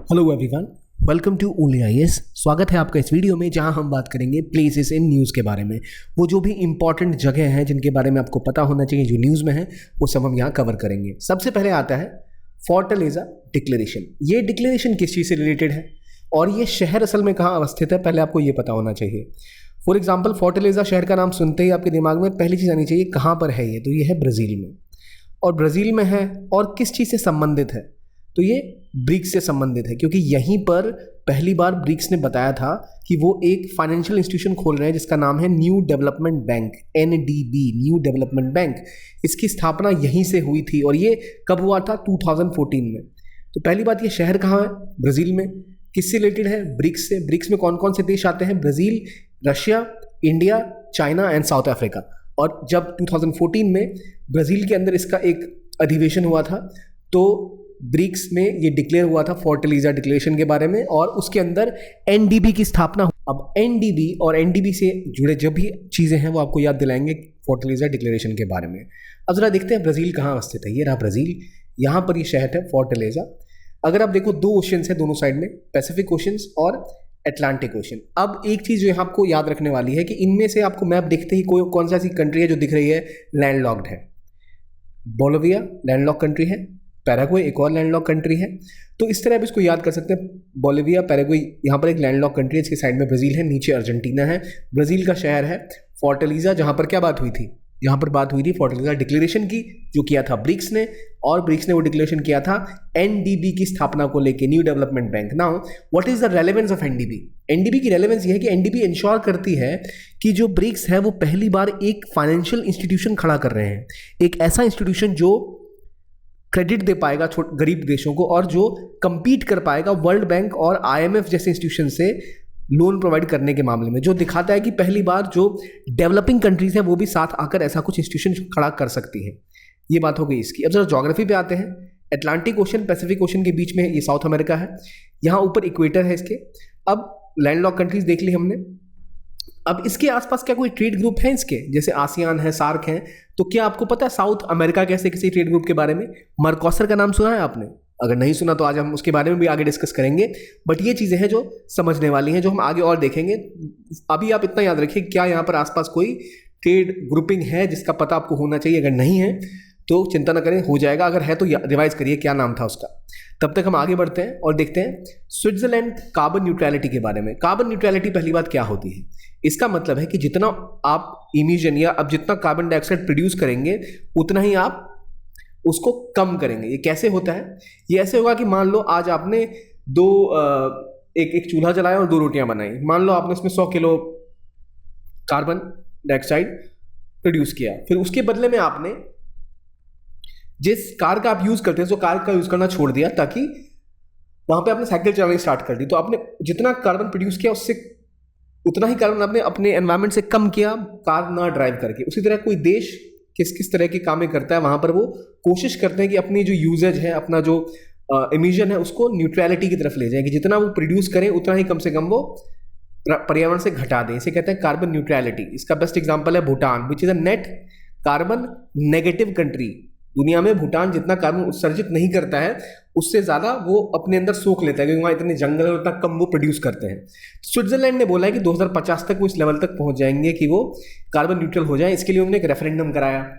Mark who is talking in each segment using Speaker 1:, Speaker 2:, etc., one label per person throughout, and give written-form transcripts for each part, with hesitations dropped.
Speaker 1: Hello everyone, welcome to only IAS. स्वागत है आपका इस वीडियो में जहां हम बात करेंगे प्लेसेस इन न्यूज़ के बारे में। वो जो भी इंपॉर्टेंट जगह हैं जिनके बारे में आपको पता होना चाहिए, जो न्यूज़ में है, वो सब हम यहाँ कवर करेंगे। सबसे पहले आता है फोर्टलेजा डिक्लेरेशन। ये डिक्लेरेशन किस चीज़ से रिलेटेड है और ये शहर असल में कहाँ अवस्थित है, पहले आपको ये पता होना चाहिए। फॉर एग्जाम्पल, फोर्टलेजा शहर का नाम सुनते ही आपके दिमाग में पहली चीज़ आनी चाहिए कहाँ पर है ये, तो ये है ब्राज़ील में। और ब्राज़ील में है और किस चीज़ से संबंधित है, तो ये ब्रिक्स से संबंधित है, क्योंकि यहीं पर पहली बार ब्रिक्स ने बताया था कि वो एक फाइनेंशियल इंस्टीट्यूशन खोल रहे हैं जिसका नाम है new development bank, NDB, new development bank. इसकी स्थापना यहीं से हुई थी और ये कब हुआ था? 2014 में। तो पहली बात, ये शहर कहाँ है? ब्राज़ील में। किससे रिलेटेड है? ब्रिक्स से। ब्रिक्स में कौन कौन से देश आते हैं? Brazil, Russia, India, China and south Africa. और जब 2014 में ब्राज़ील के अंदर इसका एक अधिवेशन हुआ था, तो ब्रिक्स में ये डिक्लेयर हुआ था फोर्टलेजा डिक्लेरेशन के बारे में, और उसके अंदर NDB की स्थापना। अब NDB और NDB से जुड़े जब भी चीज़ें हैं वो आपको याद दिलाएंगे फोर्टलेजा डिक्लेरेशन के बारे में। अब जरा देखते हैं ब्राज़ील कहाँ अवस्थित है। ये रहा ब्राज़ील, यहाँ पर ये शहर है फोर्टलेजा। अगर आप देखो, दो ओशंस है दोनों साइड में, पैसिफिक ओशंस और अटलांटिक ओशन। अब एक चीज़ जो यहाँ आपको याद रखने वाली है कि इनमें से आपको मैप देखते ही कौन सा ऐसी कंट्री है जो दिख रही है लैंडलॉक्ड है? बोलिविया लैंडलॉक कंट्री है, पैराग्वे एक और लैंडलॉक कंट्री है। तो इस तरह आप इसको याद कर सकते हैं, बोलिविया, पैराग्वे, यहाँ पर एक लैंडलॉक कंट्री है, इसके साइड में ब्राज़ील है, नीचे अर्जेंटीना है। ब्राज़ील का शहर है फोर्टलेजा, जहाँ पर क्या बात हुई थी? यहाँ पर बात हुई थी फोर्टलेजा डिक्लेरेशन की, जो किया था ब्रिक्स ने, और ब्रिक्स ने वो डिक्लेरेशन किया था NDB की स्थापना को लेके, new development bank. Now what is the relevance of NDB? NDB की रेलेवेंस ये है कि NDB इंश्योर करती है कि जो ब्रिक्स है वो पहली बार एक फाइनेंशियल इंस्टीट्यूशन खड़ा कर रहे हैं, एक ऐसा इंस्टीट्यूशन जो क्रेडिट दे पाएगा गरीब देशों को और जो कंपीट कर पाएगा वर्ल्ड बैंक और IMF जैसे इंस्टीट्यूशन से लोन प्रोवाइड करने के मामले में, जो दिखाता है कि पहली बार जो डेवलपिंग कंट्रीज हैं वो भी साथ आकर ऐसा कुछ इंस्टीट्यूशन खड़ा कर सकती हैं। ये बात हो गई इसकी। अब जरा ज्योग्राफी पे आते हैं। अटलांटिक ओशन, पैसिफिक ओशन के बीच में ये साउथ अमेरिका है, यहाँ ऊपर इक्वेटर है इसके। अब लैंडलॉक कंट्रीज देख ली हमने। अब इसके आसपास क्या कोई ट्रेड ग्रुप है इसके, जैसे आसियान है, सार्क है? तो क्या आपको पता है साउथ अमेरिका कैसे किसी ट्रेड ग्रुप के बारे में? मर्कोसर का नाम सुना है आपने? अगर नहीं सुना तो आज हम उसके बारे में भी आगे डिस्कस करेंगे। बट ये चीज़ें हैं जो समझने वाली हैं, जो हम आगे और देखेंगे। अभी आप इतना याद रखिए, क्या यहाँ पर आसपास कोई ट्रेड ग्रुपिंग है जिसका पता आपको होना चाहिए? अगर नहीं है तो चिंता न करें, हो जाएगा। अगर है तो रिवाइज करिए क्या नाम था उसका। तब तक हम आगे बढ़ते हैं और देखते हैं स्विट्जरलैंड कार्बन न्यूट्रलिटी के बारे में। कार्बन न्यूट्रलिटी पहली बात क्या होती है? इसका मतलब है कि जितना आप इमिशन या अब जितना कार्बन डाइऑक्साइड प्रोड्यूस करेंगे उतना ही आप उसको कम करेंगे। ये कैसे होता है? ये ऐसे होगा कि मान लो आज आपने एक चूल्हा जलाया और 2 रोटियां बनाई। मान लो आपने इसमें 100 किलो कार्बन डाइऑक्साइड प्रोड्यूस किया, फिर उसके बदले में आपने जिस कार का आप यूज करते हैं तो कार का यूज करना छोड़ दिया, ताकि वहां पे आपने साइकिल चलानी स्टार्ट कर दी। तो आपने जितना कार्बन प्रोड्यूस किया उससे उतना ही कार्बन आपने अपने एनवायरनमेंट से कम किया कार ना ड्राइव करके। उसी तरह कोई देश किस किस तरह के काम करता है, वहां पर वो कोशिश करते हैं कि अपनी जो यूजेज है, अपना जो इमिशन है, उसको न्यूट्रलिटी की तरफ ले जाएं, कि जितना वो प्रोड्यूस करें उतना ही कम से कम वो पर्यावरण से घटा दें। इसे कहते हैं कार्बन न्यूट्रलिटी। इसका बेस्ट एग्जांपल है Bhutan, which is a net carbon negative country. दुनिया में भूटान जितना कार्बन उत्सर्जित नहीं करता है उससे ज़्यादा वो अपने अंदर सोख लेता है, क्योंकि वहाँ इतने जंगल है, उतना कम वो प्रोड्यूस करते हैं। स्विट्जरलैंड ने बोला है कि 2050 तक वो इस लेवल तक पहुँच जाएंगे कि वो कार्बन न्यूट्रल हो जाए। इसके लिए उन्होंने एक रेफरेंडम कराया,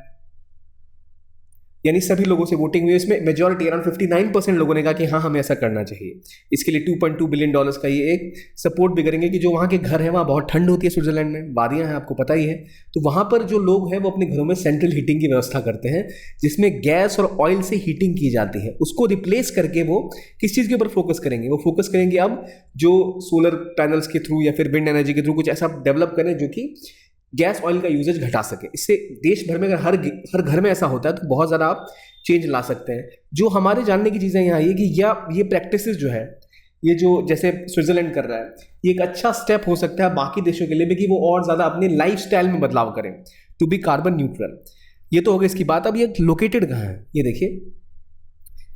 Speaker 1: यानी सभी लोगों से वोटिंग हुई। इसमें मेजॉरिटी अराउंड 59% लोगों ने कहा कि हाँ, हमें ऐसा करना चाहिए। इसके लिए $2.2 बिलियन का ये एक सपोर्ट भी करेंगे, कि जो वहाँ के घर है वहाँ बहुत ठंड होती है, स्विट्जरलैंड में वादियाँ हैं, आपको पता ही है। तो वहाँ पर जो लोग हैं वो अपने घरों में सेंट्रल हीटिंग की व्यवस्था करते हैं, जिसमें गैस और ऑयल से हीटिंग की जाती है। उसको रिप्लेस करके वो किस चीज़ के ऊपर फोकस करेंगे? वो फोकस करेंगे अब जो सोलर पैनल्स के थ्रू या फिर विंड एनर्जी के थ्रू कुछ ऐसा डेवलप करें जो कि गैस ऑयल का यूजेज घटा सके। इससे देश भर में अगर हर घर में ऐसा होता है तो बहुत ज़्यादा आप चेंज ला सकते हैं। जो हमारे जानने की चीज़ें यहाँ ये कि ये प्रैक्टिसेस जो है, ये जो जैसे स्विट्जरलैंड कर रहा है, ये एक अच्छा स्टेप हो सकता है बाकी देशों के लिए भी, कि वो और ज़्यादा अपने लाइफस्टाइल में बदलाव करें टू बी कार्बन न्यूट्रल। ये तो हो गई इसकी बात। अब ये लोकेटेड कहाँ है? ये देखिए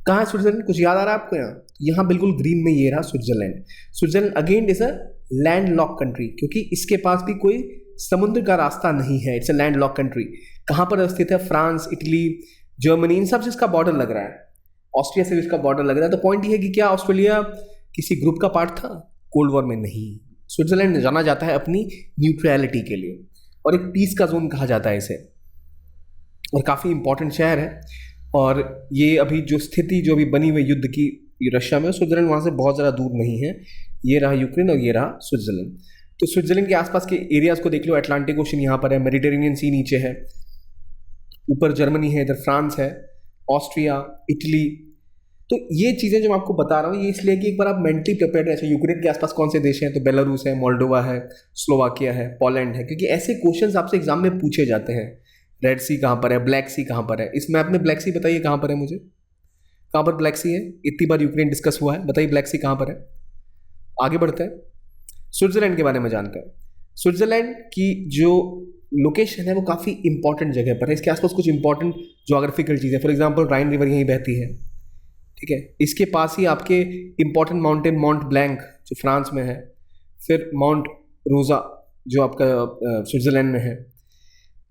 Speaker 1: कहाँ है स्विट्जरलैंड? कुछ याद आ रहा है आपको? यहाँ बिल्कुल ग्रीन में ये रहा Switzerland. Switzerland again is a land lock country, क्योंकि इसके पास भी कोई समुद्र का रास्ता नहीं है। It's a land lock country. कहाँ पर स्थित है? फ्रांस, इटली, जर्मनी, इन सब से इसका बॉर्डर लग रहा है। ऑस्ट्रिया से भी इसका बॉर्डर लग रहा है। तो पॉइंट ये है कि क्या ऑस्ट्रेलिया किसी ग्रुप का पार्ट था? कोल्ड वॉर में नहीं। स्विट्जरलैंड जाना जाता है अपनी न्यूट्रलिटी के लिए और एक पीस का जोन कहा जाता है इसे, और काफ़ी इंपॉर्टेंट शहर है। और ये अभी जो स्थिति जो अभी बनी हुई युद्ध की रशिया में, स्विट्जरलैंड वहाँ से बहुत ज़्यादा दूर नहीं है। ये रहा यूक्रेन और ये रहा स्विट्जरलैंड। तो स्विट्जरलैंड के आसपास के एरियाज को देख लो। अटलांटिक ओशन यहाँ पर है, मेडिटेरेनियन सी नीचे है, ऊपर जर्मनी है, इधर फ्रांस है, ऑस्ट्रिया, इटली। तो ये चीज़ें जो मैं आपको बता रहा हूँ ये इसलिए कि एक बार आप मेंटली प्रिपेयर्ड है। अच्छा, यूक्रेन के आसपास कौन से देश हैं? तो बेलारूस है, मोल्डोवा है, स्लोवाकिया है, पोलैंड है, क्योंकि ऐसे क्वेश्चंस आपसे एग्जाम में पूछे जाते हैं। रेड सी कहाँ पर है, ब्लैक सी कहाँ पर है? इस मैप में ब्लैक सी बताइए कहाँ पर है मुझे, कहाँ पर ब्लैक सी है? इतनी बार यूक्रेन डिस्कस हुआ है, बताइए ब्लैक सी कहाँ पर है? आगे बढ़ते हैं, स्विट्जरलैंड के बारे में जानते हैं। स्विट्जरलैंड की जो लोकेशन है वो काफ़ी इंपॉर्टेंट जगह पर है। इसके आसपास कुछ इंपॉर्टेंट जोग्राफिकल चीज़ें, फॉर एग्जांपल राइन रिवर यहीं बहती है, ठीक है। इसके पास ही आपके इंपॉर्टेंट माउंटेन माउंट ब्लैंक जो फ्रांस में है, फिर माउंट रोजा जो आपका स्विट्जरलैंड में है,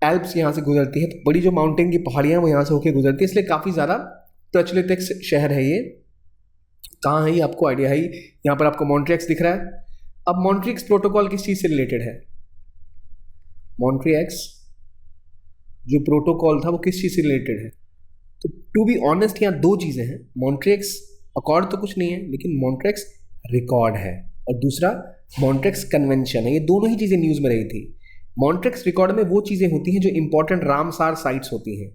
Speaker 1: एल्प्स यहाँ से गुजरती है। तो बड़ी जो माउंटेन की पहाड़ियाँ वो यहाँ से होकर गुजरती है, इसलिए काफ़ी ज़्यादा प्रचलित एक शहर है ये। कहाँ है ये आपको आइडिया है? यहाँ पर आपको मॉन्ट्रियक्स दिख रहा है। अब मॉन्ट्रियक्स प्रोटोकॉल किस चीज़ से रिलेटेड है? मॉन्ट्रियक्स जो प्रोटोकॉल था वो किस चीज़ से रिलेटेड है? तो टू बी ऑनेस्ट यहाँ दो चीज़ें हैं। मॉन्ट्रियक्स अकॉर्ड तो कुछ नहीं है, लेकिन मॉन्ट्रियक्स रिकॉर्ड है, और दूसरा मॉन्ट्रियक्स कन्वेंशन है। ये दोनों ही चीज़ें न्यूज़ में रही थी। मॉन्ट्रियक्स रिकॉर्ड में वो चीज़ें होती हैं जो इंपॉर्टेंट रामसार साइट्स होती हैं।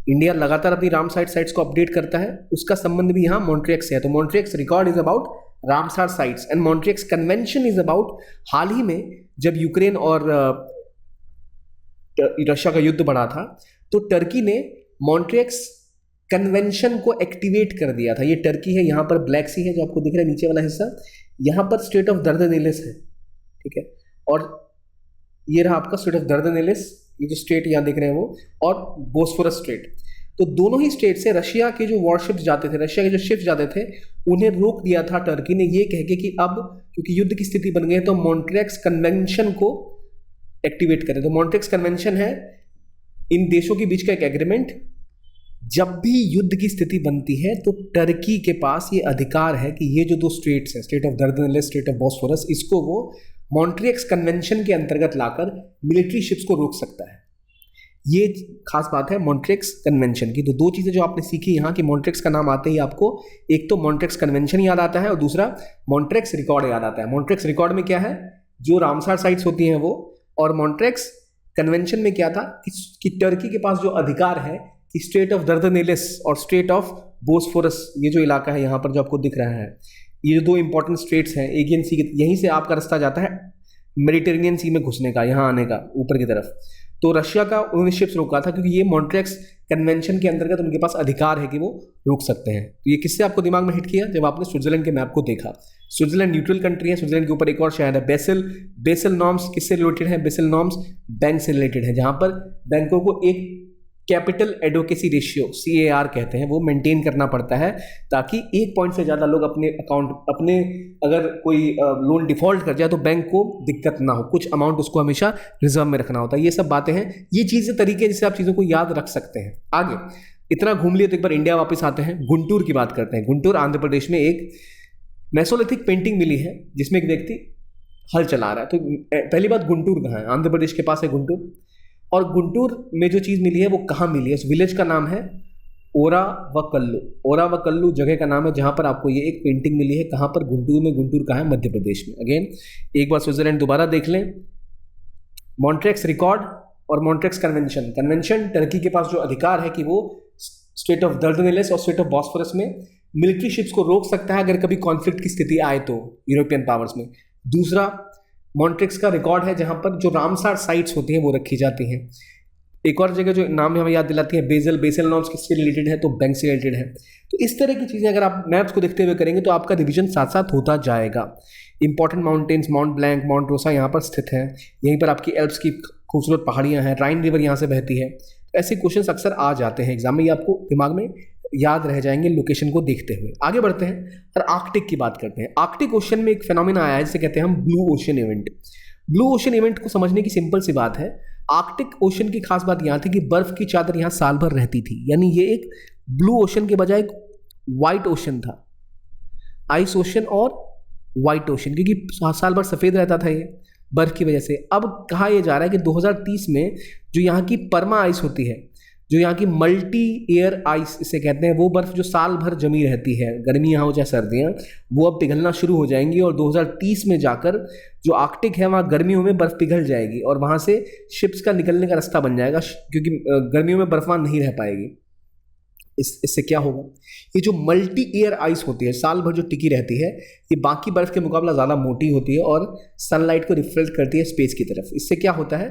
Speaker 1: इंडिया लगातार अपनी रामसार साइट्स को अपडेट करता है, उसका संबंध भी यहाँ मॉन्ट्रियक्स से है। तो Montreux record is about Ramsar sites and Montreux convention is about हाल ही में जब यूक्रेन और रशिया का युद्ध बढ़ा था तो टर्की ने मॉन्ट्रियक्स कन्वेंशन को एक्टिवेट कर दिया था। ये टर्की है, यहाँ पर ब्लैक सी है जो आपको दिख रहा है नीचे वाला हिस्सा, यहाँ पर स्टेट ऑफ दर्दनेलिस है, ठीक है। और ये रहा आपका स्टेट ऑफ दर्दनेलिस, ये जो स्टेट यहाँ देख रहे हैं वो, और बोस्फोरस स्टेट। तो दोनों ही स्टेट से रशिया के जो वॉरशिप्स जाते थे, रशिया के जो शिप्स जाते थे, उन्हें रोक दिया था टर्की ने, ये कह के कि अब क्योंकि युद्ध की स्थिति बन गई है तो मॉन्ट्रियक्स कन्वेंशन को एक्टिवेट करें। तो मॉन्ट्रियक्स कन्वेंशन है इन देशों के बीच का एक एग्रीमेंट। जब भी युद्ध की स्थिति बनती है तो टर्की के पास ये अधिकार है कि ये जो दो स्टेट्स हैं, state of Dardanelles, state of Bosphorus, इसको वो मॉन्ट्रियक्स कन्वेंशन के अंतर्गत लाकर मिलिट्री शिप्स को रोक सकता है। ये खास बात है मॉन्ट्रियक्स कन्वेंशन की। तो दो चीज़ें जो आपने सीखी यहाँ कि मॉन्ट्रियक्स का नाम आते ही आपको एक तो मॉन्ट्रियक्स कन्वेंशन याद आता है और दूसरा मॉन्ट्रियक्स रिकॉर्ड याद आता है। मॉन्ट्रियक्स रिकॉर्ड में क्या है? जो रामसार साइट्स होती हैं वो, और मॉन्ट्रियक्स कन्वेंशन में क्या था कि टर्की के पास जो अधिकार है कि स्टेट ऑफ दर्दनेलिस और स्टेट ऑफ बोस्फोरस, ये जो इलाका है यहाँ पर जो आपको दिख रहा है, ये जो दो इंपॉर्टेंट स्टेट्स हैं एगियन सी, यहीं से आपका रास्ता जाता है मेडिटेरेनियन सी में घुसने का, यहाँ आने का ऊपर की तरफ। तो रशिया का उन्होंने शिप्स रोका था क्योंकि ये मॉन्ट्रियक्स कन्वेंशन के अंतर्गत उनके पास अधिकार है कि वो रोक सकते हैं। तो ये किससे आपको दिमाग में हिट किया? जब आपने स्विट्जरलैंड के मैप को देखा। स्विट्जरलैंड न्यूट्रल कंट्री है, स्विट्जरलैंड के ऊपर एक और शहर है बेसल। बेसल नॉर्म्स किससे रिलेटेड है? बेसल नॉर्म्स बैंक से रिलेटेड है, जहाँ पर बैंकों को एक कैपिटल एडवोकेसी रेशियो CAR कहते हैं वो मेंटेन करना पड़ता है, ताकि एक पॉइंट से ज़्यादा लोग अपने अकाउंट अपने अगर कोई लोन डिफॉल्ट कर जाए तो बैंक को दिक्कत ना हो, कुछ अमाउंट उसको हमेशा रिजर्व में रखना होता है। ये सब बातें हैं, ये चीज़ें तरीके जिससे आप चीज़ों को याद रख सकते हैं। आगे इतना घूम लिए तो एक बार इंडिया वापस आते हैं, गुंटूर की बात करते हैं। गुंटूर आंध्र प्रदेश में एक मेसोलिथिक पेंटिंग मिली है जिसमें एक व्यक्ति हल चला रहा है। तो पहली बात, गुंटूर कहाँ है? आंध्र प्रदेश के पास है गुंटूर। और गुंटूर में जो चीज़ मिली है वो कहाँ मिली है? उस विलेज का नाम है ओरावकल्लू। ओरावकल्लू जगह का नाम है जहाँ पर आपको ये एक पेंटिंग मिली है। कहाँ पर? गुंटूर में। गुंटूर कहाँ है? मध्य प्रदेश में। अगेन एक बार स्विट्जरलैंड दोबारा देख लें। मॉन्ट्रियक्स रिकॉर्ड और मॉन्ट्रियक्स कन्वेंशन। कन्वेंशन टर्की के पास जो अधिकार है कि वो स्टेट ऑफ दर्दनेलिस और स्टेट ऑफ बॉस्फोरस में मिलिट्री शिप्स को रोक सकता है अगर कभी कॉन्फ्लिक्ट की स्थिति आए तो यूरोपियन पावर्स में। दूसरा मॉन्ट्रियक्स का रिकॉर्ड है जहाँ पर जो रामसार साइट्स होती हैं वो रखी जाती हैं। एक और जगह जो नाम हमें याद दिलाती है बेसल। बेसल नॉर्म्स किससे रिलेटेड है? तो बैंक से रिलेटेड है। तो इस तरह की चीज़ें अगर आप मैप्स को देखते हुए करेंगे तो आपका रिविजन साथ साथ होता जाएगा। Important mountains Mount Blanc, Mount Rosa यहाँ पर स्थित है। यहीं पर आपकी एल्प्स की खूबसूरत पहाड़ियाँ हैं, राइन रिवर यहाँ से बहती है। तो ऐसे क्वेश्चन अक्सर आ जाते हैं एग्जाम में, ये आपको दिमाग में याद रह जाएंगे लोकेशन को देखते हुए। आगे बढ़ते हैं और आर्कटिक की बात करते हैं। आर्कटिक ओशन में एक फिनोमेना आया है जिसे कहते हैं हम blue ocean event. Blue ocean event को समझने की सिंपल सी बात है, आर्कटिक ओशन की खास बात यहाँ थी कि बर्फ की चादर यहाँ साल भर रहती थी, यानी ये एक ब्लू ओशन के बजाय एक वाइट ओशन था। आइस ओशन और वाइट ओशन, क्योंकि साल भर सफ़ेद रहता था ये बर्फ़ की वजह से। अब कहा यह जा रहा है कि 2030 में जो यहाँ की परमा आइस होती है, जो यहाँ की मल्टी एयर आइस इसे कहते हैं, वो बर्फ़ जो साल भर जमी रहती है, गर्मियाँ हो चाहे सर्दियाँ, वो अब पिघलना शुरू हो जाएंगी और 2030 में जाकर जो आर्कटिक है वहाँ गर्मियों में बर्फ़ पिघल जाएगी और वहाँ से शिप्स का निकलने का रास्ता बन जाएगा, क्योंकि गर्मियों में बर्फ़ वहाँ नहीं रह पाएगी। इससे क्या होगा, ये जो मल्टी एयर आइस होती है साल भर जो टिकी रहती है, ये बाकी बर्फ़ के मुकाबला ज़्यादा मोटी होती है और सनलाइट को रिफ्लेक्ट करती है स्पेस की तरफ। इससे क्या होता है,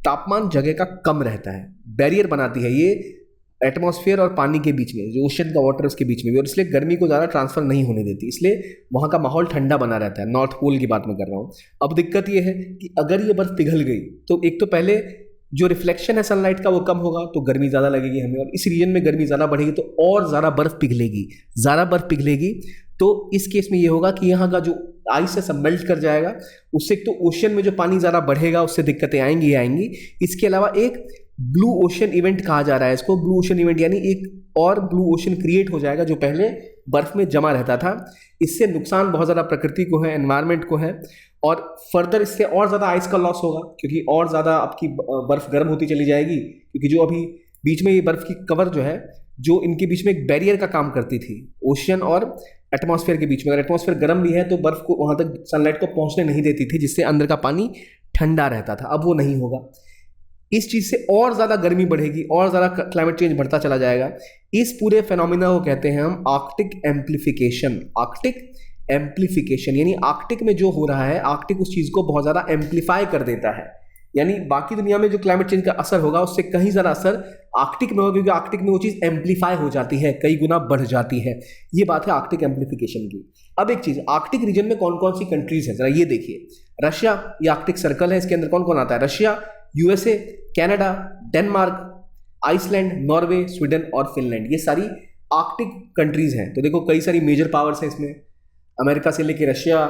Speaker 1: तापमान जगह का कम रहता है, बैरियर बनाती है ये एटमॉस्फेयर और पानी के बीच में, जो ओशन का वाटर उसके बीच में भी, और इसलिए गर्मी को ज़्यादा ट्रांसफर नहीं होने देती, इसलिए वहाँ का माहौल ठंडा बना रहता है। नॉर्थ पोल की बात मैं कर रहा हूँ। अब दिक्कत ये है कि अगर ये बर्फ़ पिघल गई तो एक तो पहले जो रिफ्लेक्शन है सनलाइट का वो कम होगा, तो गर्मी ज़्यादा लगेगी हमें, और इस रीजन में गर्मी ज़्यादा बढ़ेगी तो और ज़्यादा बर्फ़ पिघलेगी, ज़्यादा बर्फ़ पिघलेगी। तो इस केस में ये होगा कि यहाँ का जो आइस है सब मेल्ट कर जाएगा, उससे एक तो ओशन में जो पानी ज़्यादा बढ़ेगा उससे दिक्कतें आएंगी ही आएंगी। इसके अलावा एक ब्लू ओशन इवेंट कहा जा रहा है इसको, ब्लू ओशन इवेंट यानी एक और ब्लू ओशन क्रिएट हो जाएगा जो पहले बर्फ़ में जमा रहता था। इससे नुकसान बहुत ज़्यादा प्रकृति को है, एनवायरनमेंट को है, और फर्दर इससे और ज़्यादा आइस का लॉस होगा, क्योंकि और ज़्यादा आपकी बर्फ़ गर्म होती चली जाएगी, क्योंकि जो अभी बीच में ये बर्फ़ की कवर जो है, जो इनके बीच में एक बैरियर का काम करती थी ओशन और एटमॉस्फेयर के बीच में, अगर एटमॉस्फेयर गर्म भी है तो बर्फ़ को वहाँ तक सनलाइट को पहुँचने नहीं देती थी, जिससे अंदर का पानी ठंडा रहता था। अब वो नहीं होगा, इस चीज़ से और ज़्यादा गर्मी बढ़ेगी, और ज़्यादा क्लाइमेट चेंज बढ़ता चला जाएगा। इस पूरे फिनोमिना को कहते हैं हम आर्कटिक एम्प्लीफिकेशन। आर्कटिक एम्प्लीफिकेशन यानी आर्कटिक में जो हो रहा है, आर्कटिक उस चीज़ को बहुत ज़्यादा एम्प्लीफाई कर देता है, यानी बाकी दुनिया में जो क्लाइमेट चेंज का असर होगा उससे कहीं ज़्यादा असर आर्कटिक में होगा, क्योंकि आर्कटिक में वो चीज़ एम्प्लीफाई हो जाती है, कई गुना बढ़ जाती है। ये बात है आर्कटिक एम्प्लीफिकेशन की। अब एक चीज़, आर्कटिक रीजन में कौन कौन सी कंट्रीज है, जरा ये देखिए। रशिया, ये आर्कटिक सर्कल है, इसके अंदर कौन कौन आता है, Russia, USA, Canada, Denmark, Iceland, Norway, Sweden और फिनलैंड, ये सारी आर्कटिक कंट्रीज हैं। तो देखो कई सारी मेजर पावर्स हैं इसमें, अमेरिका से लेके रशिया,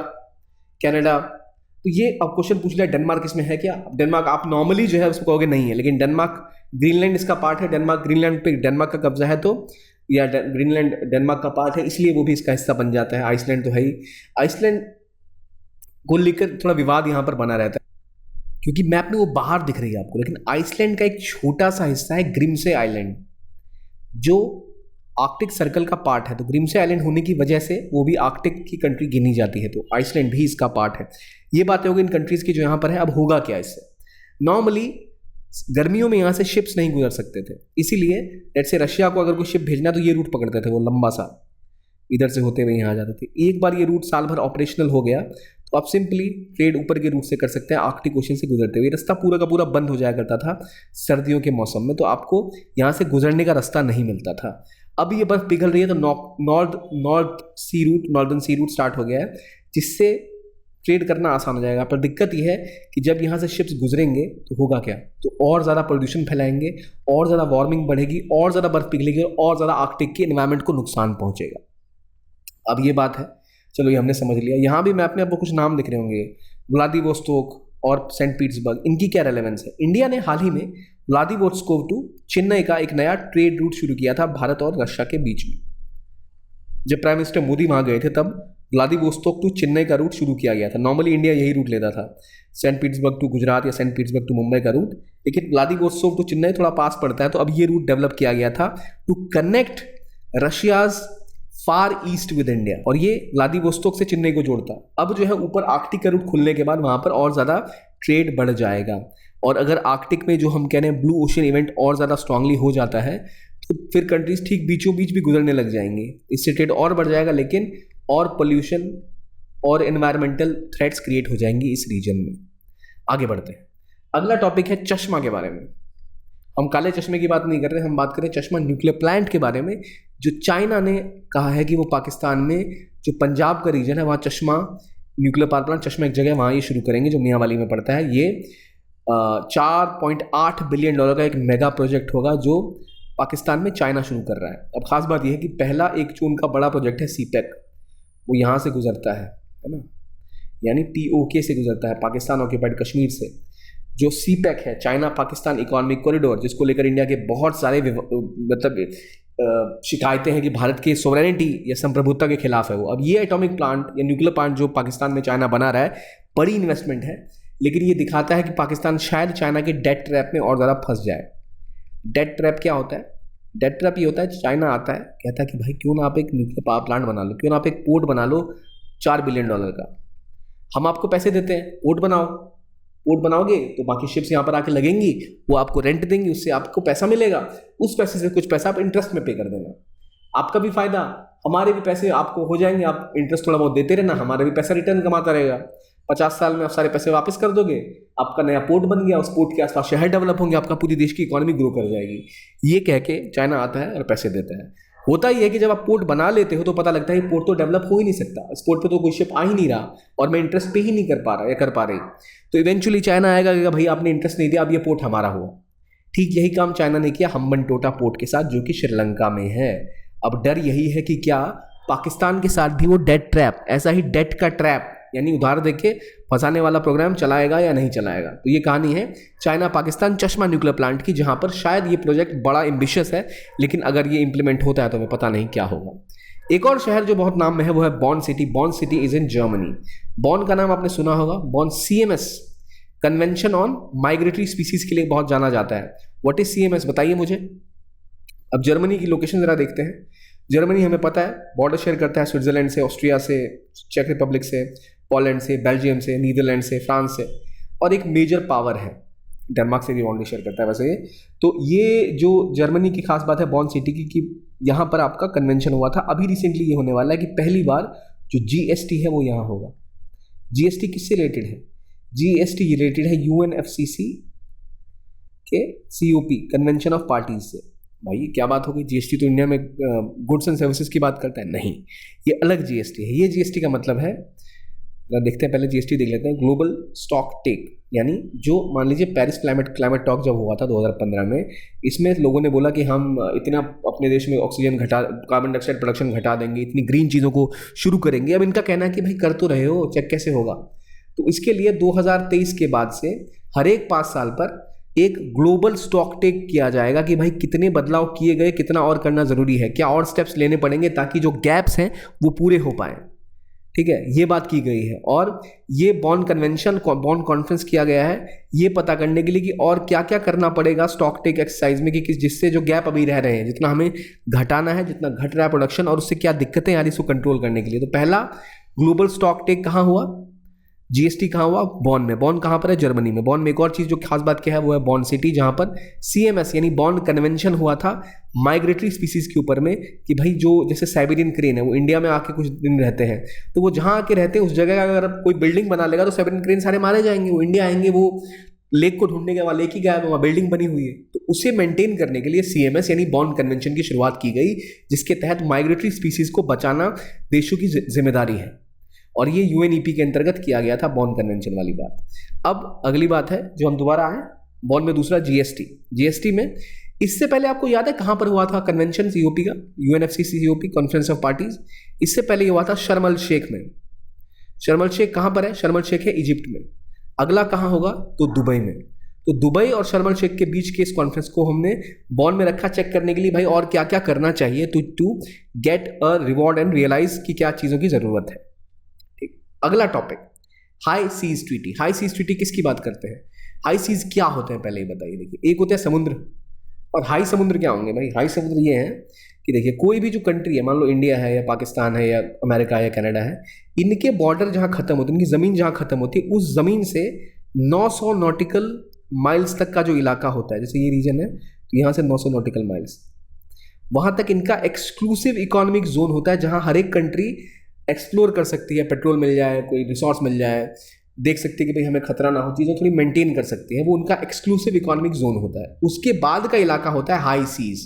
Speaker 1: कनाडा। तो ये अब क्वेश्चन पूछ लिया डेनमार्क इसमें है क्या? डेनमार्क आप नॉर्मली जो है उसको कहोगे नहीं है, लेकिन डेनमार्क, ग्रीनलैंड इसका पार्ट है, डेनमार्क ग्रीनलैंड पे डेनमार्क का कब्जा है, तो या ग्रीनलैंड डेनमार्क का पार्ट है, इसलिए वो भी इसका हिस्सा बन जाता है। आइसलैंड तो है ही। आइसलैंड को लेकर थोड़ा विवाद यहाँ पर बना रहता है, क्योंकि मैप में वो बाहर दिख रही है आपको, लेकिन आइसलैंड का एक छोटा सा हिस्सा है ग्रिम्से आइलैंड, जो आर्कटिक सर्कल का पार्ट है। तो ग्रिम्से आइलैंड होने की वजह से वो भी आर्कटिक की कंट्री गिनी जाती है, तो आइसलैंड भी इसका पार्ट है। ये बातें होगी इन कंट्रीज़ की जो यहाँ पर है। अब होगा क्या इससे, नॉर्मली गर्मियों में यहाँ से शिप्स नहीं गुजर सकते थे, इसीलिए जैसे रशिया को अगर कोई शिप भेजना तो ये रूट पकड़ते थे, वो लंबा सा इधर से होते हुए यहाँ आ जाते थे। एक बार ये रूट साल भर ऑपरेशनल हो गया तो आप सिंपली ट्रेड ऊपर के रूट से कर सकते हैं, आर्कटिक ओशन से गुजरते हुए। रास्ता पूरा का पूरा बंद हो जाया करता था सर्दियों के मौसम में, तो आपको यहाँ से गुजरने का रास्ता नहीं मिलता था। अब ये बर्फ पिघल रही है तो नॉर्दर्न सी रूट स्टार्ट हो गया है, जिससे ट्रेड करना आसान हो जाएगा। पर दिक्कत यह है कि जब यहाँ से शिप्स गुजरेंगे तो होगा क्या, तो और ज़्यादा प्रदूषण फैलाएंगे, और ज़्यादा वार्मिंग बढ़ेगी, और ज़्यादा बर्फ पिघलेगी, और ज़्यादा आर्कटिक के एनवायरनमेंट को नुकसान पहुँचेगा। अब ये बात है, चलो ये हमने समझ लिया। यहाँ भी मैप में आपको कुछ नाम दिख रहे होंगे, व्लादिवोस्तोक और सेंट पीटर्सबर्ग, इनकी क्या रेलेवेंस है? इंडिया ने हाल ही में व्लादिवोस्तोक टू चेन्नई का एक नया ट्रेड रूट शुरू किया था भारत और रशिया के बीच में। जब प्राइम मिनिस्टर मोदी वहाँ गए थे तब व्लादिवोस्तोक टू चेन्नई का रूट शुरू किया गया था। नॉर्मली इंडिया यही रूट लेता था, सेंट पीटर्सबर्ग टू गुजरात या सेंट पीटर्सबर्ग टू मुंबई का रूट, लेकिन व्लादिवोस्तोक टू चेन्नई थोड़ा पास पड़ता है, तो अब ये रूट डेवलप किया गया था to connect Russia's far east with India, और ये व्लादिवोस्तोक से चेन्नई को जोड़ता। अब जो है ऊपर आर्कटिक का रूट खुलने के बाद वहाँ पर और ज़्यादा ट्रेड बढ़ जाएगा, और अगर आर्कटिक में जो हम कह रहे हैं ब्लू ओशन इवेंट और ज़्यादा स्ट्रांगली हो जाता है तो फिर कंट्रीज ठीक बीचों बीच भी गुजरने लग जाएंगे, इससे ट्रेड और बढ़ जाएगा, लेकिन और पोल्यूशन और एनवायरमेंटल थ्रेट्स क्रिएट हो जाएंगी इस रीजन में। आगे बढ़ते हैं, अगला टॉपिक है चश्मा के बारे में। हम काले चश्मे की बात नहीं कर रहे, हम बात करें चश्मा न्यूक्लियर प्लांट के बारे में, जो चाइना ने कहा है कि वो पाकिस्तान में जो पंजाब का रीजन है वहाँ चश्मा न्यूक्लियर पावर प्लांट, चश्मा एक जगह वहाँ ये शुरू करेंगे जो मियांवाली में पड़ता है। ये 4.8 बिलियन डॉलर का एक मेगा प्रोजेक्ट होगा जो पाकिस्तान में चाइना शुरू कर रहा है। अब खास बात यह है कि पहला एक जो उनका बड़ा प्रोजेक्ट है सीपेक, वो यहाँ से गुजरता है ना, यानी POK से गुजरता है, पाकिस्तान ऑक्यूपाइड कश्मीर से। जो सीपेक है चाइना पाकिस्तान इकोनॉमिक कॉरिडोर, जिसको लेकर इंडिया के बहुत सारे मतलब शिकायतें हैं कि भारत के सोवरेनिटी या संप्रभुता के खिलाफ है वो। अब ये एटॉमिक प्लांट या न्यूक्लियर प्लांट जो पाकिस्तान में चाइना बना रहा है, बड़ी इन्वेस्टमेंट है, लेकिन ये दिखाता है कि पाकिस्तान शायद चाइना के डेट ट्रैप में और ज़्यादा फंस जाए। डेट ट्रैप क्या होता है? डेट ट्रैप ये होता है, चाइना आता है कहता है कि भाई क्यों ना आप एक न्यूक्लियर पावर प्लांट बना लो, क्यों ना आप एक पोर्ट बना लो $4 बिलियन का, हम आपको पैसे देते हैं, पोर्ट बनाओ, पोर्ट बनाओगे तो बाकी शिप्स यहाँ पर आके लगेंगी, वो आपको रेंट देंगी, उससे आपको पैसा मिलेगा, उस पैसे से कुछ पैसा आप इंटरेस्ट में पे कर देना, आपका भी फायदा, हमारे भी पैसे आपको हो जाएंगे, आप इंटरेस्ट थोड़ा बहुत देते रहना, हमारा भी पैसा रिटर्न कमाता रहेगा, 50 साल में आप सारे पैसे वापस कर दोगे, आपका नया पोर्ट बन गया, उस पोर्ट के आसपास शहर डेवलप होंगे, आपका पूरी देश की इकोनॉमी ग्रो कर जाएगी। ये कह के चाइना आता है और पैसे देता है। होता ही है कि जब आप पोर्ट बना लेते हो तो पता लगता है कि पोर्ट तो डेवलप हो ही नहीं सकता, इस पोर्ट पे तो कोई शिप आ ही नहीं रहा और मैं इंटरेस्ट पे ही नहीं कर पा रहा या कर पा रही, तो इवेंचुअली चाइना आएगा कि भाई आपने इंटरेस्ट नहीं दिया, अब ये पोर्ट हमारा हुआ। ठीक यही काम चाइना ने किया हम्बनटोटा पोर्ट के साथ, जो कि श्रीलंका में है। अब डर यही है कि क्या पाकिस्तान के साथ भी वो डेट ट्रैप, ऐसा ही डेट का ट्रैप यानी उधार देके फंसाने वाला प्रोग्राम चलाएगा या नहीं चलाएगा। तो ये कहानी है चाइना पाकिस्तान चश्मा न्यूक्लियर प्लांट की, जहां पर शायद ये प्रोजेक्ट बड़ा एम्बिशियस है, लेकिन अगर ये इंप्लीमेंट होता है तो हमें पता नहीं क्या होगा। एक और शहर जो बहुत नाम में है वो है बॉन city. Bon city is in Germany. बॉन का नाम आपने सुना होगा, बॉन CMS convention on migratory species के लिए बहुत जाना जाता है। व्हाट इज CMS बताइए मुझे। अब जर्मनी की लोकेशन जरा देखते हैं। जर्मनी हमें पता है बॉर्डर शेयर करता है स्विट्जरलैंड से, ऑस्ट्रिया से, चेक रिपब्लिक से, पोलैंड से, बेल्जियम से, नीदरलैंड से, फ्रांस से, और एक मेजर पावर है डेनमार्क से भी बाउंड्री शेयर करता है वैसे ये। तो ये जो जर्मनी की खास बात है बॉन सिटी की कि यहाँ पर आपका कन्वेंशन हुआ था। अभी रिसेंटली ये होने वाला है कि पहली बार जो GST है वो यहाँ होगा। GST किससे रिलेटेड है? GST रिलेटेड है UNFCCC के COP कन्वेंशन ऑफ पार्टीज से। भाई ये क्या बात होगी, GST तो इंडिया में गुड्स एंड सर्विसेज की बात करता है, नहीं, ये अलग GST है। ये GST का मतलब है, देखते हैं पहले GST देख लेते हैं, ग्लोबल स्टॉक टेक, यानी जो मान लीजिए पेरिस क्लाइमेट टॉक जब हुआ था 2015 में, इसमें लोगों ने बोला कि हम इतना अपने देश में ऑक्सीजन घटा, कार्बन डाइऑक्साइड प्रोडक्शन घटा देंगे, इतनी ग्रीन चीज़ों को शुरू करेंगे। अब इनका कहना है कि भाई कर तो रहे हो, चेक कैसे होगा। तो इसके लिए 2023 के बाद से हर एक 5 साल पर एक ग्लोबल स्टॉक टेक किया जाएगा कि भाई कितने बदलाव किए गए, कितना और करना ज़रूरी है, क्या और स्टेप्स लेने पड़ेंगे ताकि जो गैप्स हैं वो पूरे हो पाएँ। ठीक है, ये बात की गई है। और ये बॉन कॉन्फ्रेंस किया गया है ये पता करने के लिए कि और क्या क्या करना पड़ेगा स्टॉक टेक एक्सरसाइज में, कि जिससे जो गैप अभी रह रहे हैं, जितना हमें घटाना है, जितना घट रहा है प्रोडक्शन, और उससे क्या दिक्कतें आ रही इसको कंट्रोल करने के लिए। तो पहला ग्लोबल स्टॉक टेक कहाँ हुआ? GST कहाँ हुआ? बॉन में। बॉन कहाँ पर है? जर्मनी में। बॉन में एक और चीज़ जो खास बात क्या है वो है बॉन सिटी, जहाँ पर CMS यानी बॉन कन्वेंशन हुआ था माइग्रेटरी स्पीसीज के ऊपर में, कि भाई जो जैसे साइबेरियन क्रेन है वो इंडिया में आके कुछ दिन रहते हैं, तो वो जहाँ आके रहते हैं उस जगह का अगर कोई बिल्डिंग बना लेगा तो साइबेरियन क्रेन सारे मारे जाएंगे, वो इंडिया आएंगे, वो लेक को ढूंढने के बाद लेक ही गया है, वहाँ बिल्डिंग बनी हुई है। तो उसे मेंटेन करने के लिए CMS यानी बॉन कन्वेंशन की शुरुआत की गई, जिसके तहत माइग्रेटरी स्पीसीज को बचाना देशों की जिम्मेदारी है, और ये UNEP के अंतर्गत किया गया था बॉन कन्वेंशन वाली बात। अब अगली बात है जो हम दोबारा आए बॉन में, दूसरा GST में। इससे पहले आपको याद है कहाँ पर हुआ था कन्वेंशन COP का? UNFCCC COP conference of parties. इससे पहले ये हुआ था शर्म अल शेख में। शर्म अल शेख कहाँ पर है? शर्म अल शेख है इजिप्ट में। अगला कहाँ होगा? तो दुबई में। तो दुबई और शर्म अल शेख के बीच के इस कॉन्फ्रेंस को हमने बॉन में रखा चेक करने के लिए भाई और क्या क्या करना चाहिए to get a reward and realise कि क्या चीज़ों की ज़रूरत है। अगला topic high seas treaty. High seas treaty किसकी बात करते हैं? हाई सीज क्या होते हैं पहले ही बताइए। देखिए, एक होते हैं समुद्र, और हाई समुद्र क्या होंगे भाई? हाई समुद्र ये है कि देखिए कोई भी जो कंट्री है, मान लो इंडिया है या पाकिस्तान है या अमेरिका है या कनाडा है, इनके बॉर्डर जहाँ खत्म होते हैं, इनकी ज़मीन जहाँ खत्म होती है, उस ज़मीन से 900 नॉटिकल माइल्स तक का जो इलाका होता है, जैसे ये रीजन है तो यहाँ से 900 नॉटिकल माइल्स, वहाँ तक इनका एक्सक्लूसिव इकोनॉमिक जोन होता है, जहाँ हर एक कंट्री एक्सप्लोर कर सकती है, पेट्रोल मिल जाए, कोई रिसोर्स मिल जाए, देख सकती है कि भाई हमें खतरा ना हो, चीज़ें थोड़ी मेंटेन कर सकती है, वो उनका एक्सक्लूसिव इकोनॉमिक जोन होता है। उसके बाद का इलाका होता है हाई सीज।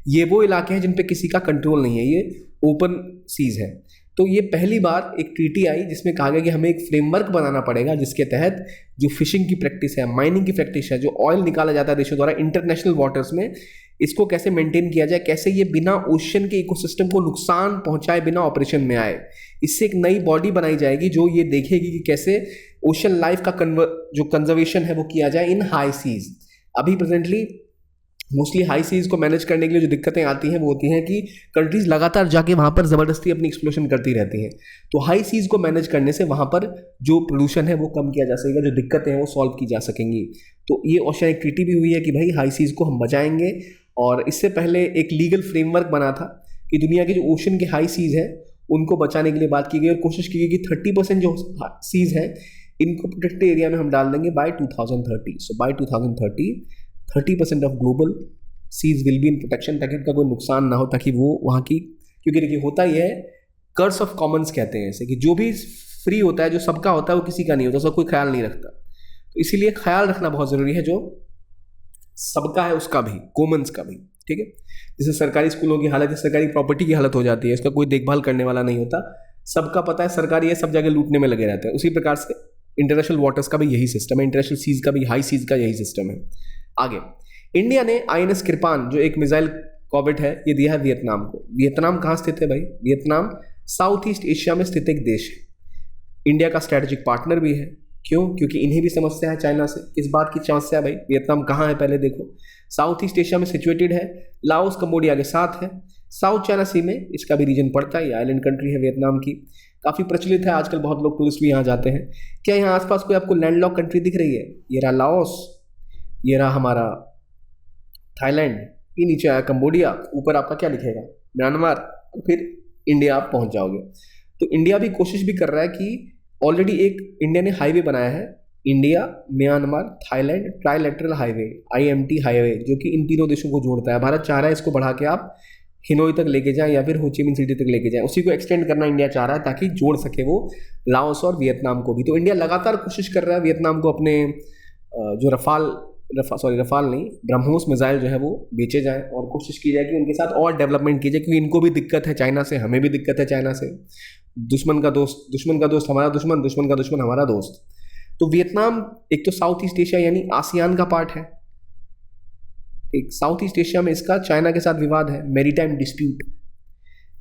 Speaker 1: ये वो इलाके हैं जिन पे किसी का कंट्रोल नहीं है, ये ओपन सीज है। तो ये पहली बार एक ट्रीटी आई जिसमें कहा गया कि हमें एक फ्रेमवर्क बनाना पड़ेगा, जिसके तहत जो फिशिंग की प्रैक्टिस है, माइनिंग की प्रैक्टिस है, जो ऑयल निकाला जाता है देशों द्वारा इंटरनेशनल वाटर्स में, इसको कैसे मेंटेन किया जाए, कैसे ये बिना ओशन के इकोसिस्टम को नुकसान पहुंचाए, बिना ऑपरेशन में आए। इससे एक नई बॉडी बनाई जाएगी जो ये देखेगी कि कैसे ओशन लाइफ का जो कंजर्वेशन है वो किया जाए इन हाई सीज। अभी प्रेजेंटली मोस्टली हाई सीज को मैनेज करने के लिए जो दिक्कतें आती हैं वो होती हैं कि कंट्रीज लगातार जाके वहाँ पर ज़बरदस्ती अपनी एक्सप्लोशन करती रहती हैं। तो हाई सीज को मैनेज करने से वहाँ पर जो पोल्यूशन है वो कम किया जा सकेगा, जो दिक्कतें हैं वो सॉल्व की जा सकेंगी। तो ये ओशियनिक ट्रीटी भी हुई है कि भाई हाई सीज को हम बचाएंगे। और इससे पहले एक लीगल फ्रेमवर्क बना था कि दुनिया के जो ओशन के हाई सीज हैं उनको बचाने के लिए बात की गई और कोशिश की गई कि 30% जो सीज हैं इनको प्रोटेक्टेड एरिया में हम डाल देंगे by 2030। So by 2030 30% of global seas will be in protection, ताकि उनका कोई नुकसान ना हो, ताकि वो वहाँ की, क्योंकि देखिए होता ही है, कर्स ऑफ कॉमन्स कहते हैं ऐसे कि जो भी फ्री होता है, जो सबका होता है, वो किसी का नहीं होता, उसका कोई ख्याल नहीं रखता। तो इसीलिए ख्याल रखना बहुत ज़रूरी है, जो सबका है उसका भी, कॉमन्स का भी, ठीक है। जैसे सरकारी स्कूलों की हालत है, सरकारी प्रॉपर्टी की हालत हो जाती है, इसका कोई देखभाल करने वाला नहीं होता, सबका पता है, सरकारी है, सब जगह लूटने में लगे रहते हैं। उसी प्रकार से इंटरनेशनल वाटर्स का भी यही सिस्टम है, इंटरनेशनल सीज का भी, हाई सीज का यही सिस्टम है। आगे इंडिया ने INS कृपान जो एक मिसाइल कॉर्वेट है ये दिया है वियतनाम को। वियतनाम कहाँ स्थित है भाई? वियतनाम साउथ ईस्ट एशिया में स्थित एक देश है, इंडिया का स्ट्रेटेजिक पार्टनर भी है। क्यों? क्योंकि इन्हें भी समस्या है चाइना से। किस बात की समस्या है भाई? वियतनाम कहाँ है पहले देखो, साउथ ईस्ट एशिया में सिचुएटेड है, लाओस कंबोडिया के साथ है, साउथ चाइना सी में इसका भी रीजन पड़ता है। ये आइलैंड कंट्री है वियतनाम की, काफ़ी प्रचलित है, आजकल बहुत लोग टूरिस्ट भी यहाँ जाते हैं। क्या यहाँ आसपास कोई आपको लैंडलॉक कंट्री दिख रही है? ये रहा लाओस, ये रहा हमारा थाईलैंड, ये नीचे आया कंबोडिया, ऊपर आपका क्या लिखेगा? म्यांमार, फिर इंडिया आप पहुँच जाओगे। तो इंडिया भी कोशिश भी कर रहा है कि ऑलरेडी एक इंडिया ने हाईवे बनाया है, India Myanmar Thailand trilateral highway, IMT highway, जो कि इन तीनों देशों को जोड़ता है। भारत चाह रहा है इसको बढ़ा के आप हिनोई तक लेके जाएं या फिर होचिमिन सिटी तक लेके जाएं, उसी को एक्सटेंड करना इंडिया चाह रहा है ताकि जोड़ सके वो लाओस और वियतनाम को भी। तो इंडिया लगातार कोशिश कर रहा है वियतनाम को अपने जो रफाल नहीं, ब्रह्मोस मिसाइल जो है वो बेचे जाएं और कोशिश की जाए कि उनके साथ और डेवलपमेंट की जाए, क्योंकि इनको भी दिक्कत है चाइना से, हमें भी दिक्कत है चाइना से। दुश्मन का दोस्त हमारा दुश्मन, दुश्मन का दुश्मन हमारा दोस्त। तो वियतनाम एक तो साउथ ईस्ट एशिया यानी आसियान का पार्ट है, एक साउथ ईस्ट एशिया में इसका चाइना के साथ विवाद है, मैरीटाइम डिस्प्यूट,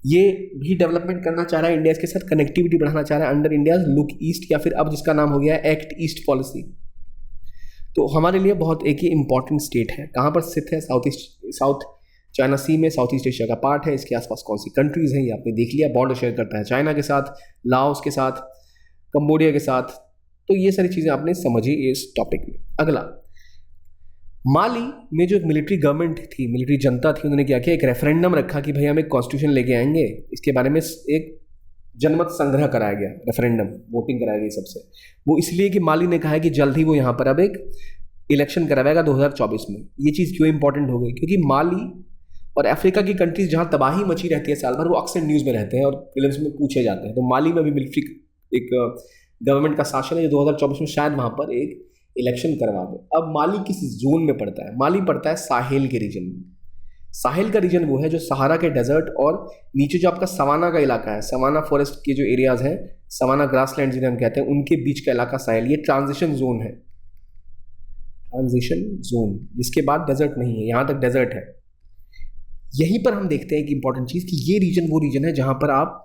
Speaker 1: ये भी डेवलपमेंट करना चाह रहा है, इंडिया के साथ कनेक्टिविटी बढ़ाना चाह रहा है अंडर इंडिया लुक ईस्ट, या फिर अब जिसका नाम हो गया है एक्ट ईस्ट पॉलिसी। तो हमारे लिए बहुत एक ही इंपॉर्टेंट स्टेट है, कहाँ पर स्थित है? साउथ चाइना सी में, साउथ ईस्ट एशिया का पार्ट है। इसके आसपास कौन सी कंट्रीज़ हैं ये आपने देख लिया, बॉर्डर शेयर करता है चाइना के साथ, लाओस के साथ, कंबोडिया के साथ। तो ये सारी चीज़ें आपने समझी इस टॉपिक में। अगला, माली में जो मिलिट्री गवर्नमेंट थी, मिलिट्री जनता थी, उन्होंने क्या किया? एक रेफरेंडम रखा कि भाई हम एक कॉन्स्टिट्यूशन लेके आएंगे। इसके बारे में एक जनमत संग्रह कराया गया, रेफरेंडम, वोटिंग कराई गई सबसे। वो इसलिए कि माली ने कहा है कि जल्द ही वो यहाँ पर अब एक इलेक्शन करवाएगा 2024 में। ये चीज़ क्यों इंपॉर्टेंट हो गई? क्योंकि माली और अफ्रीका की कंट्रीज जहाँ तबाही मची रहती है साल भर, वो अक्सर न्यूज़ में रहते हैं और फिल्म्स में पूछे जाते हैं। तो माली में भी मिलिट्री एक गवर्नमेंट का शासन है जो 2024 में शायद वहाँ पर एक इलेक्शन करवा दे। अब माली किस जोन में पड़ता है? माली पड़ता है साहेल के रीजन में। साहेल का रीजन वो है जो सहारा के डेजर्ट और नीचे जो आपका सवाना का इलाका है, सवाना फॉरेस्ट के जो एरियाज हैं, सवाना ग्रासलैंड जिन्हें हम कहते हैं, उनके बीच का इलाका साहेल, ये ट्रांजिशन जोन है, ट्रांजिशन जोन, जिसके बाद डेजर्ट नहीं है, यहाँ तक डेजर्ट है। यहीं पर हम देखते हैं कि इंपॉर्टेंट चीज़ कि ये रीजन वो रीजन है जहाँ पर आप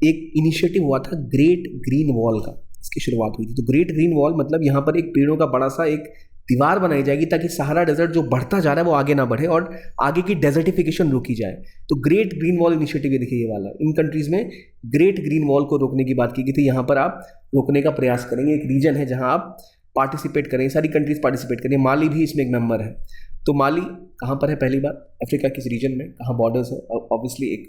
Speaker 1: एक इनिशिएटिव हुआ था ग्रेट ग्रीन वॉल का, इसकी शुरुआत हुई थी। तो ग्रेट ग्रीन वॉल मतलब यहाँ पर एक पेड़ों का बड़ा सा एक दीवार बनाई जाएगी ताकि सहारा डेजर्ट जो बढ़ता जा रहा है वो आगे ना बढ़े और आगे की डेजर्टिफिकेशन रोकी जाए। तो ग्रेट ग्रीन वॉल इनिशिएटिव ये देखिए, ये वाला, इन कंट्रीज़ में ग्रेट ग्रीन वॉल को रोकने की बात की गई थी। यहाँ पर आप रोकने का प्रयास करेंगे, एक रीजन है जहाँ आप पार्टिसिपेट करेंगे, सारी कंट्रीज पार्टिसिपेट करेंगे, माली भी इसमें एक मेंबर है। तो माली कहाँ पर है? पहली बात, अफ्रीका किस रीजन में, कहाँ बॉर्डर्स है? ऑब्वियसली एक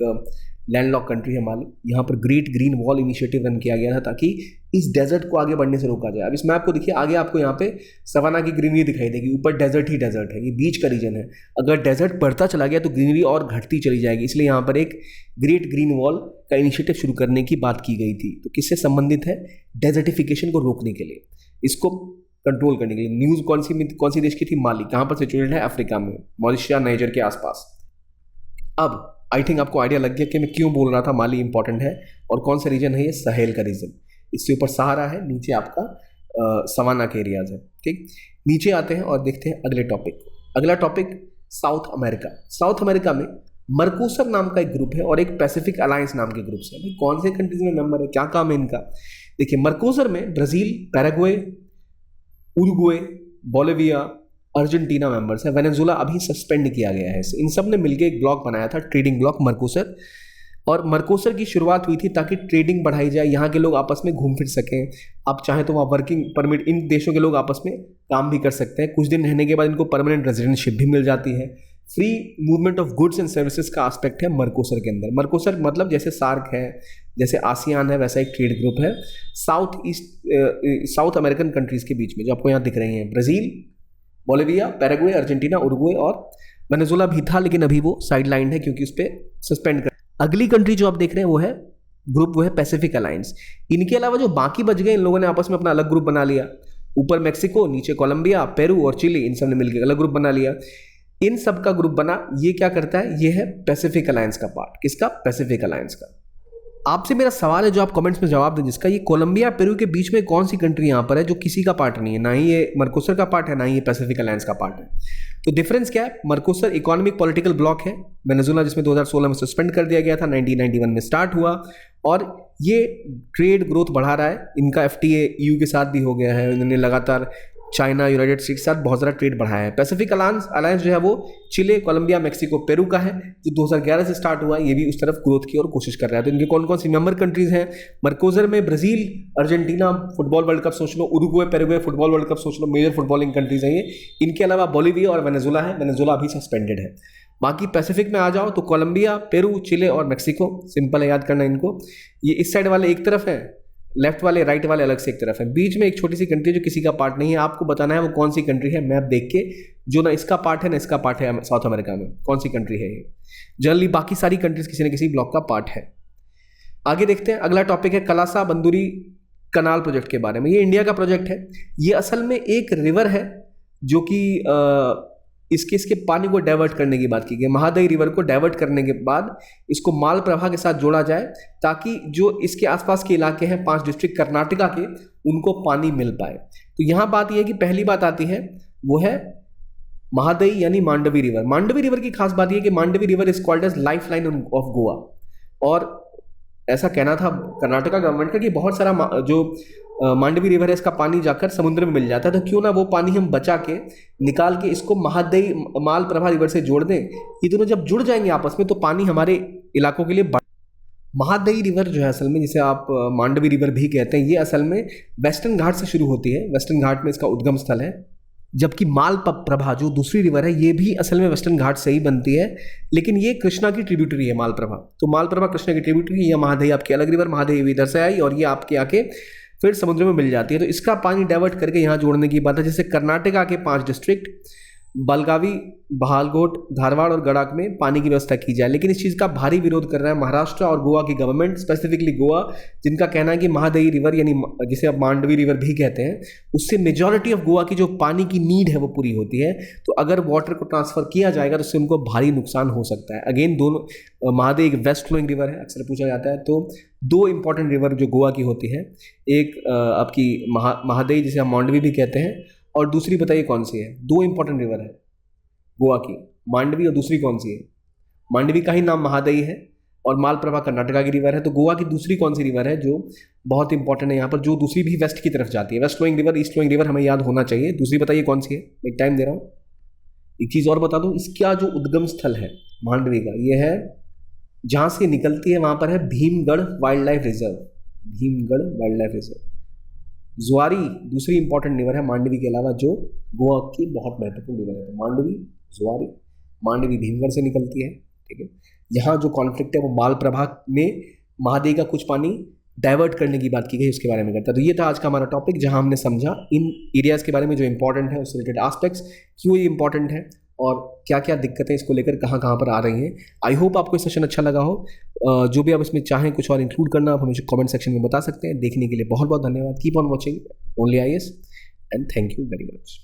Speaker 1: लैंडलॉक कंट्री है माली। यहाँ पर great green wall initiative run किया गया था ताकि इस डेजर्ट को आगे बढ़ने से रोका जाए। अब इस मैप को देखिए, आगे आपको यहाँ पे सवाना की ग्रीनरी दिखाई देगी, ऊपर डेजर्ट ही डेजर्ट है, ये बीच का रीजन है। अगर डेजर्ट बढ़ता चला गया तो ग्रीनरी और घटती चली जाएगी, इसलिए यहाँ पर एक ग्रेट ग्रीन वॉल का इनिशिएटिव शुरू करने की बात की गई थी। तो किससे संबंधित है? डेजर्टिफिकेशन को रोकने के लिए, इसको कंट्रोल करने के लिए। न्यूज़ कौन सी देश की थी? माली। कहाँ पर सिचुएटेड है? अफ्रीका में, मॉरिशस नाइजर के आसपास। अब आई थिंक आपको आइडिया लग गया कि मैं क्यों बोल रहा था माली इंपॉर्टेंट है और कौन सा रीजन है ये, साहेल का रीजन। इससे ऊपर सहारा है, नीचे आपका सवाना के एरियाज है। ठीक, नीचे आते हैं और देखते हैं अगले टॉपिक। अगला topic south America. South America में मर्कोसर नाम का एक ग्रुप है और एक पैसिफिक अलायंस नाम के ग्रुप है। कौन से कंट्रीज में मेंबर है, क्या काम है इनका? देखिए, मर्कोसर में Brazil, Paraguay, Uruguay, Bolivia, Argentina members है, वेनेजुला अभी सस्पेंड किया गया है। इन सब ने मिलकर एक ब्लॉक बनाया था, ट्रेडिंग ब्लॉक मर्कोसर, और मर्कोसर की शुरुआत हुई थी ताकि ट्रेडिंग बढ़ाई जाए, यहाँ के लोग आपस में घूम फिर सकें। आप चाहें तो वहाँ वर्किंग परमिट, इन देशों के लोग आपस में काम भी कर सकते हैं, कुछ दिन रहने के बाद इनको परमानेंट रेजिडेंटशिप भी मिल जाती है। Free movement of goods and services का एस्पेक्ट है मर्कोसर के अंदर। मर्कोसर मतलब जैसे सार्क है, जैसे आसियान है, वैसा एक ट्रेड ग्रुप है साउथ अमेरिकन कंट्रीज के बीच में, जो आपको यहाँ दिख रही हैं, Brazil, Bolivia, Paraguay, Argentina, Uruguay और वेनेजुला भी था, लेकिन अभी वो साइड लाइन है क्योंकि उस पर सस्पेंड कर। अगली कंट्री जो आप देख रहे हैं वो है ग्रुप, वो है पैसिफिक अलायंस। इनके अलावा जो बाकी बच गए, इन लोगों ने आपस में अपना अलग ग्रुप बना लिया। ऊपर मैक्सिको, नीचे कोलंबिया, पेरू और चिली, इन सब ने मिलकर अलग ग्रुप बना लिया। इन सब का ग्रुप बना, ये क्या करता है, ये है पैसिफिक अलायंस का पार्ट। किसका? पैसिफिक अलायंस का। आपसे मेरा सवाल है जो आप कमेंट्स में जवाब दें, जिसका, ये कोलंबिया पेरू के बीच में कौन सी कंट्री यहाँ पर है जो किसी का पार्ट नहीं है, ना ही ये मर्कोसर का पार्ट है, ना ही ये पैसिफिक अलायंस का पार्ट है। तो डिफरेंस क्या है? मर्कोसर इकोनॉमिक पॉलिटिकल ब्लॉक है, वेनेजुला जिसमें 2016 में सस्पेंड कर दिया गया था, 1991 में स्टार्ट हुआ, और ये ट्रेड ग्रोथ बढ़ा रहा है। इनका FTA EU के साथ भी हो गया है, इन्होंने लगातार चाइना, यूनाइटेड स्टेट्स के साथ बहुत ज़्यादा ट्रेड बढ़ाया है। पैसिफिक अलायंस जो है वो चिले, कोलंबिया, मैक्सिको, पेरू का है, जो 2011 से स्टार्ट हुआ है। ये भी उस तरफ ग्रोथ की और कोशिश कर रहा है। तो इनके कौन कौन सी मेंबर कंट्रीज हैं मर्कोसर में? Brazil, Argentina football world cup सोच लो, Uruguay, Paraguay football world cup सोच लो, मेजर फुटबॉलिंग कंट्रीज हैं ये। इनके अलावा बोलिविया और वेनेजुला है, वेनेजुला अभी सस्पेंडेड है। बाकी पैसिफिक में आ जाओ तो कोलंबिया, पेरू, चिले और मैक्सिको, सिंपल है याद करना इनको। ये इस साइड वाले एक तरफ है, लेफ्ट वाले राइट वाले अलग से एक तरफ है, बीच में एक छोटी सी कंट्री जो किसी का पार्ट नहीं है। आपको बताना है वो कौन सी कंट्री है, मैप देख के, जो ना इसका पार्ट है ना इसका पार्ट है। साउथ अमेरिका में कौन सी कंट्री है ये? जनरली बाकी सारी कंट्रीज किसी न किसी ब्लॉक का पार्ट है। आगे देखते हैं, अगला टॉपिक है कलासा बंदूरी कनाल प्रोजेक्ट के बारे में। ये इंडिया का प्रोजेक्ट है। ये असल में एक रिवर है जो कि इसके पानी को डाइवर्ट करने की बात की गई। महादई रिवर को डाइवर्ट करने के बाद इसको माल प्रवाह के साथ जोड़ा जाए, ताकि जो इसके आसपास के इलाके हैं 5 डिस्ट्रिक्ट कर्नाटका के, उनको पानी मिल पाए। तो यहाँ बात यह है कि पहली बात आती है वो है महादई यानी मांडवी रिवर। मांडवी रिवर की खास बात यह है कि Mandovi river is called as life line of Goa, और ऐसा कहना था कर्नाटका गवर्नमेंट का कि बहुत सारा जो मांडवी रिवर है, इसका पानी जाकर समुद्र में मिल जाता है, तो क्यों ना वो पानी हम बचा के निकाल के इसको महादई माल प्रभा रिवर से जोड़ दें। ये दोनों जब जुड़ जाएंगे आपस में तो पानी हमारे इलाकों के लिए महादई रिवर जो है असल में, जिसे आप मांडवी रिवर भी कहते हैं, ये असल में वेस्टर्न घाट से शुरू होती है। वेस्टर्न घाट में इसका उद्गम स्थल है, जबकि माल प्रभा जो दूसरी रिवर है ये भी असल में वेस्टर्न घाट से ही बनती है, लेकिन ये कृष्णा की ट्रिब्यूटरी है माल प्रभा। तो माल प्रभा कृष्णा की ट्रिब्यूटरी, या महादई आपकी अलग रिवर, महादई इधर से आई और ये आपके आके फिर समुद्र में मिल जाती है। तो इसका पानी डाइवर्ट करके यहाँ जोड़ने की बात है। जैसे कर्नाटका के 5 डिस्ट्रिक्ट बेलगावी, बागलकोट, धारवाड़ और गडाख में पानी की व्यवस्था की जाए, लेकिन इस चीज़ का भारी विरोध कर रहा है महाराष्ट्र और गोवा की गवर्नमेंट, स्पेसिफिकली गोवा, जिनका कहना है कि महादई रिवर यानी जिसे आप मांडवी रिवर भी कहते हैं, उससे मेजॉरिटी ऑफ गोवा की जो पानी की नीड है वो पूरी होती है। तो अगर वाटर को ट्रांसफर किया जाएगा तो उससे उनको भारी नुकसान हो सकता है। अगेन दोनों, महादई एक वेस्ट फ्लोइंग रिवर है, अक्सर पूछा जाता है। तो 2 इंपॉर्टेंट रिवर जो गोवा की होती है, एक आपकी महादई जिसे हम मांडवी भी कहते हैं, और दूसरी बताइए कौन सी है? 2 इंपॉर्टेंट रिवर है गोवा की, मांडवी और दूसरी कौन सी है? मांडवी का ही नाम महादई है और मालप्रभा कर्नाटका की रिवर है। तो गोवा की दूसरी कौन सी रिवर है जो बहुत इंपॉर्टेंट है यहाँ पर, जो दूसरी भी वेस्ट की तरफ जाती है? West flowing river, east flowing river हमें याद होना चाहिए। दूसरी बताइए कौन सी है? एक टाइम दे रहा हूँ। एक चीज़ और बता दूँ, इसका जो उद्गम स्थल है मांडवी का, ये है जहाँ से निकलती है वहाँ पर है Bhimgarh wild life reserve. Bhimgarh wild life reserve. जुआरी दूसरी इंपॉर्टेंट रिवर है मांडवी के अलावा, जो गोवा की बहुत महत्वपूर्ण रिवर है। तो मांडवी, जुआरी, मांडवी भीमगढ़ से निकलती है, ठीक है। यहाँ जो कॉन्फ्लिक्ट है वो मालप्रभा में महादई का कुछ पानी डाइवर्ट करने की बात की गई, उसके बारे में करता है। तो ये था आज का हमारा टॉपिक, जहाँ हमने समझा इन एरियाज़ के बारे में जो इंपॉर्टेंट है, उससे रिलेटेड एस्पेक्ट्स, क्यों ये इंपॉर्टेंट है और क्या क्या दिक्कतें इसको लेकर कहाँ कहाँ पर आ रही हैं। आई होप आपको ये सेशन अच्छा लगा हो। जो भी आप इसमें चाहें कुछ और इंक्लूड करना, आप हमें कमेंट सेक्शन में बता सकते हैं। देखने के लिए बहुत बहुत धन्यवाद। Keep on watching only IAS and thank you very much.